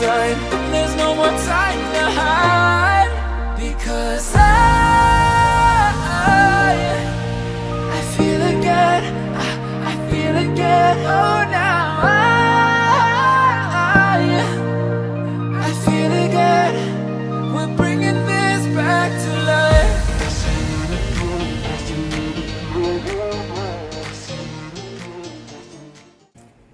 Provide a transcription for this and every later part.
shine. There's no more time to hide, because I feel again, I feel again. Oh, now I feel again. We're bringing this back to life.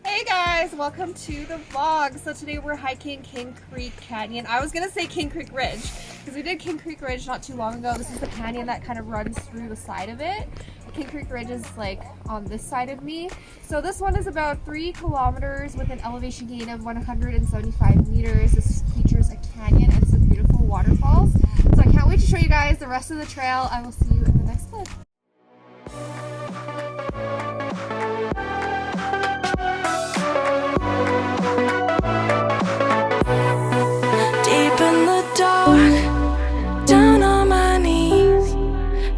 Hey guys, welcome to the vlog. So today we're hiking King Creek Canyon. I was gonna say King Creek Ridge because we did King Creek Ridge not too long ago. This is the canyon that kind of runs through the side of it. King Creek Ridge is like on this side of me. So this one is about 3 kilometers with an elevation gain of 175 meters. This features a canyon and some beautiful waterfalls. So I can't wait to show you guys the rest of the trail. I will see you in the next clip. Deep in the dark, down on my knees,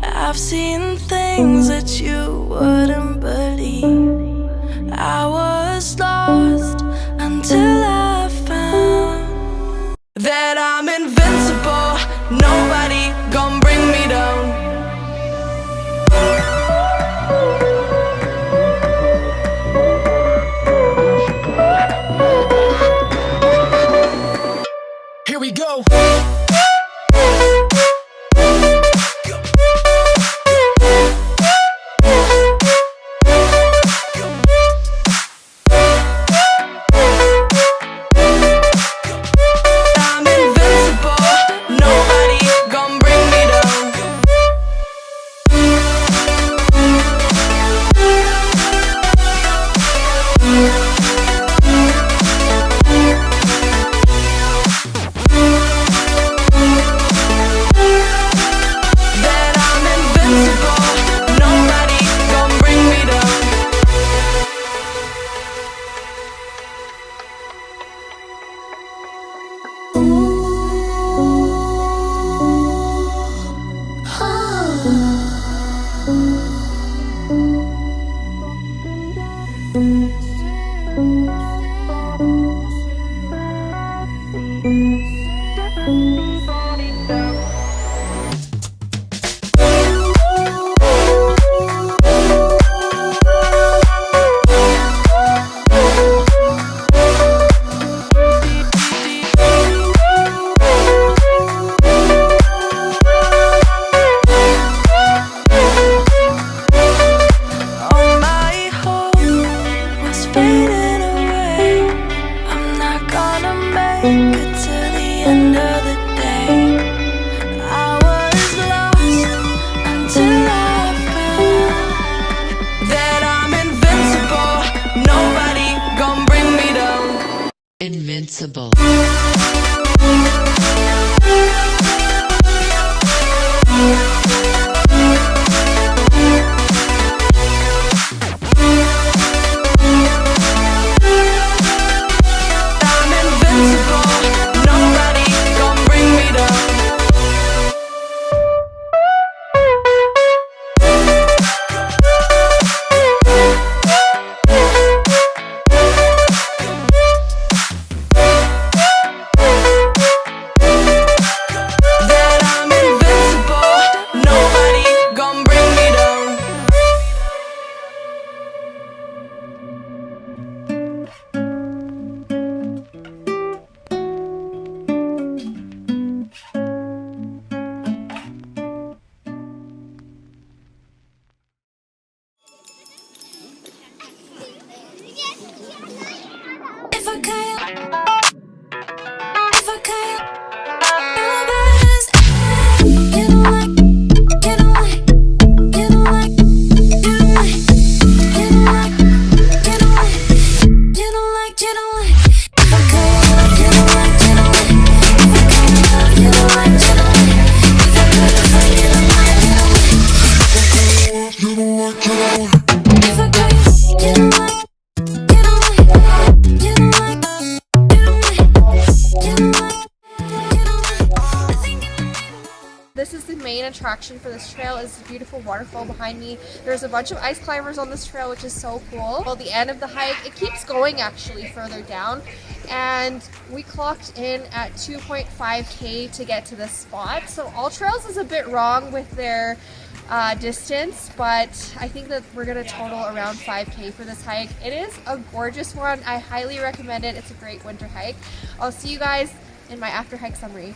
I've seen things that you wouldn't believe. I was lost until I found that I'm invincible. Nobody gon' bring me down. Here we go. I'm invincible. Nobody gon' bring me down. That I'm invincible. Nobody gon' bring me down. All my hope was fading away. I'm not gonna make it to the end of the day. I was lost until I found that I'm invincible. Nobody gon' bring me down. Invincible. I'm invincible. Nobody gon' bring me down. That I'm invincible. Nobody gon' bring me down. If I can't, if I can't, you don't like, you don't like, you don't like, you don't like, you don't like, you don't like, you don't like, you don't like. If I can't, you don't like, you don't like. If I can't, you don't like, you don't like. If I can't, you don't like, you don't like. You don't like, you don't like. If I can't, you don't like, you don't like, you don't like, you don't like. main attraction for this trail is the beautiful waterfall behind me. There's a bunch of ice climbers on this trail, which is so cool. Well, the end of the hike, it keeps going actually further down, and we clocked in at 2.5k to get to this spot. So All Trails is a bit wrong with their distance, but I think that we're gonna total around 5k for this hike. It is a gorgeous one. I highly recommend it. It's a great winter hike. I'll see you guys in my after hike summary.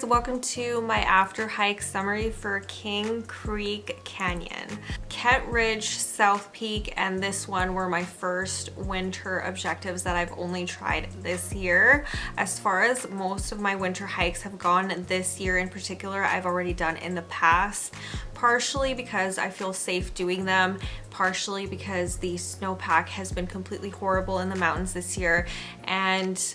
Welcome to my after hike summary for King Creek Canyon. Kent Ridge, South Peak, and this one were my first winter objectives that I've only tried this year. As far as most of my winter hikes have gone this year in particular, I've already done in the past, partially because I feel safe doing them, partially because the snowpack has been completely horrible in the mountains this year, and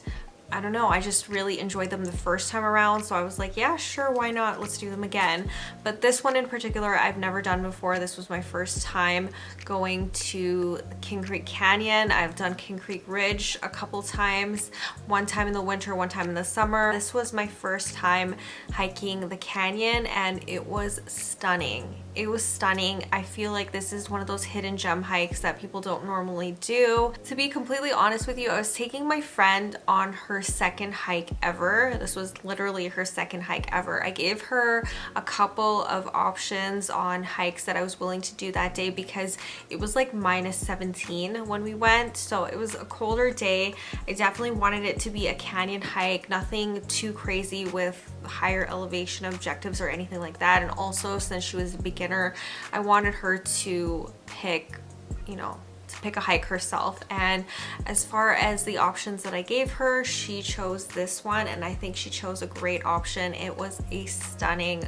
I don't know, I just really enjoyed them the first time around, so I was like, yeah, sure, why not? Let's do them again. But this one in particular, I've never done before. This was my first time going to King Creek Canyon. I've done King Creek Ridge a couple times, one time in the winter, one time in the summer. This was my first time hiking the canyon, and it was stunning. It was stunning. I feel like this is one of those hidden gem hikes that people don't normally do. To be completely honest with you, I was taking my friend on her second hike ever. This was literally her second hike ever. I gave her a couple of options on hikes that I was willing to do that day because it was like -17 when we went, so it was a colder day. I definitely wanted it to be a canyon hike, nothing too crazy with higher elevation objectives or anything like that. And also, since she was a beginner, I wanted her to pick, you know, pick a hike herself. And as far as the options that I gave her, she chose this one, and I think she chose a great option. It was a stunning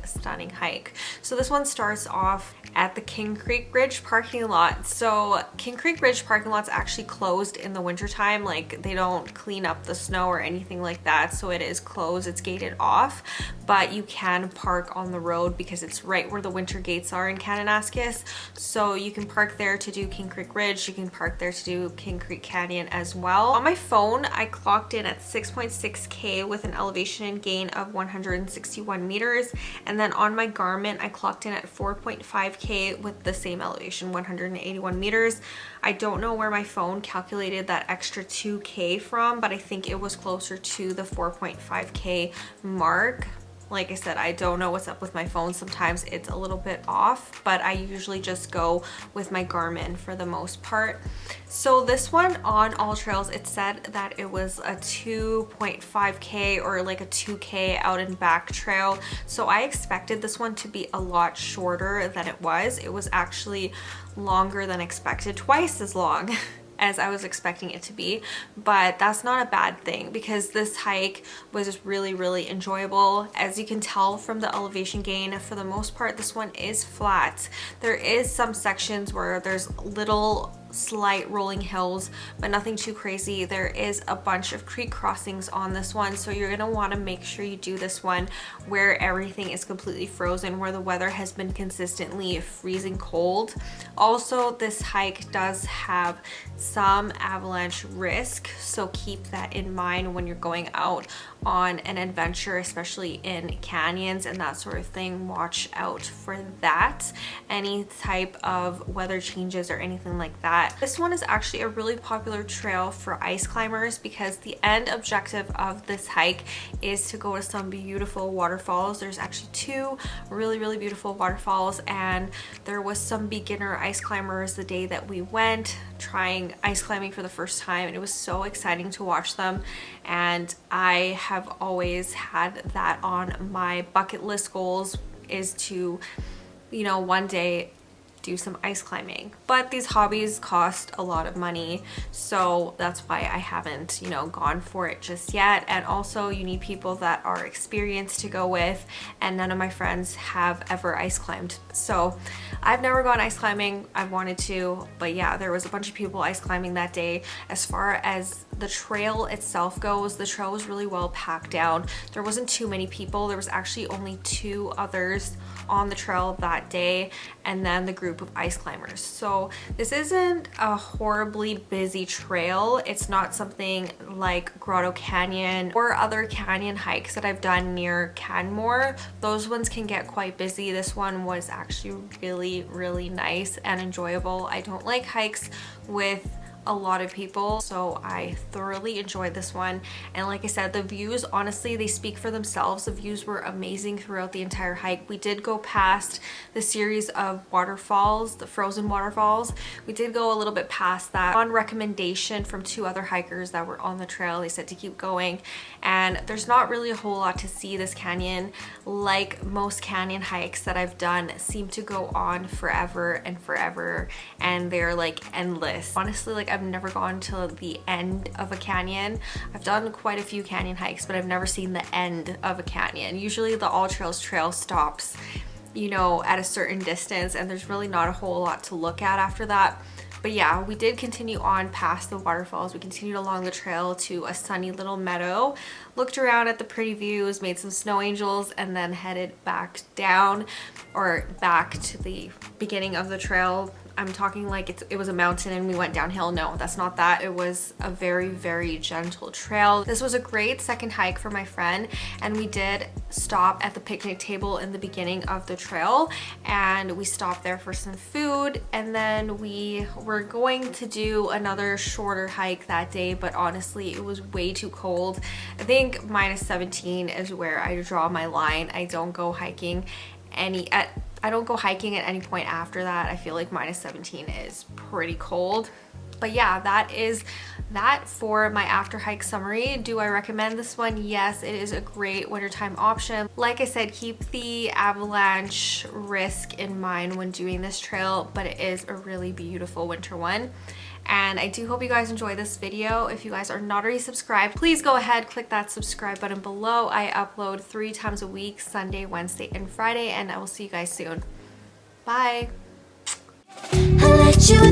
hike. So this one starts off at the King Creek Ridge parking lot. So King Creek Ridge parking lot's actually closed in the winter time. Like, they don't clean up the snow or anything like that, so it is closed. It's gated off, but you can park on the road because it's right where the winter gates are in Kananaskis. So you can park there to do King Creek Ridge. You you can park there to do King Creek Canyon as well. On my phone, I clocked in at 6.6K with an elevation gain of 161 meters. And then on my Garmin, I clocked in at 4.5K with the same elevation, 181 meters. I don't know where my phone calculated that extra 2K from, but I think it was closer to the 4.5K mark. Like I said, I don't know what's up with my phone. Sometimes it's a little bit off, but I usually just go with my Garmin for the most part. So this one on All Trails, it said that it was a 2.5K or like a 2K out and back trail. So I expected this one to be a lot shorter than it was. It was actually longer than expected, twice as long as I was expecting it to be, but that's not a bad thing because this hike was just really enjoyable. As you can tell from the elevation gain, for the most part this one is flat. There is some sections where there's little slight rolling hills, but nothing too crazy. There is a bunch of creek crossings on this one, so you're gonna want to make sure you do this one where everything is completely frozen, where the weather has been consistently freezing cold. Also, this hike does have some avalanche risk, so keep that in mind when you're going out on an adventure, especially in canyons and that sort of thing. Watch out for that. Any type of weather changes or anything like that. This one is actually a really popular trail for ice climbers because the end objective of this hike is to go to some beautiful waterfalls. There's actually two really beautiful waterfalls, and there was some beginner ice climbers the day that we went trying ice climbing for the first time, and it was so exciting to watch them. And I have always had that on my bucket list goals, is to, you know, one day do some ice climbing. But these hobbies cost a lot of money, so that's why I haven't, you know, gone for it just yet. And also you need people that are experienced to go with, and none of my friends have ever ice climbed. So I've never gone ice climbing. I've wanted to, but yeah, there was a bunch of people ice climbing that day. As far as the trail itself goes, the trail was really well packed down. There wasn't too many people. There was actually only 2 others on the trail that day, and then the group of ice climbers. So this isn't a horribly busy trail. It's not something like Grotto Canyon or other canyon hikes that I've done near Canmore. Those ones can get quite busy. This one was actually really nice and enjoyable. I don't like hikes with a lot of people, so I thoroughly enjoyed this one. And like I said, the views, honestly, they speak for themselves. The views were amazing throughout the entire hike. We did go past the series of waterfalls, the frozen waterfalls. We did go a little bit past that on recommendation from 2 other hikers that were on the trail. They said to keep going, and there's not really a whole lot to see. This canyon, like most canyon hikes that I've done, seem to go on forever and forever, and they're like endless. Honestly, like I've never gone to the end of a canyon. I've done quite a few canyon hikes, but I've never seen the end of a canyon. Usually the All Trails trail stops, you know, at a certain distance, and there's really not a whole lot to look at after that. But yeah, we did continue on past the waterfalls. We continued along the trail to a sunny little meadow, looked around at the pretty views, made some snow angels, and then headed back down, or back to the beginning of the trail. I'm talking like it was a mountain and we went downhill. No, that's not that. It was a very gentle trail. This was a great second hike for my friend, and we did stop at the picnic table in the beginning of the trail, and we stopped there for some food, and then we were going to do another shorter hike that day, but honestly it was way too cold. I think -17 is where I draw my line. I don't go hiking I don't go hiking at any point after that. I feel like -17 is pretty cold. But yeah, that is that for my after hike summary. Do I recommend this one? Yes, it is a great wintertime option. Like I said, keep the avalanche risk in mind when doing this trail, but it is a really beautiful winter one. And I do hope you guys enjoy this video. If you guys are not already subscribed, please go ahead, click that subscribe button below. I upload 3 times a week, Sunday, Wednesday, and Friday, and I will see you guys soon. Bye. I let you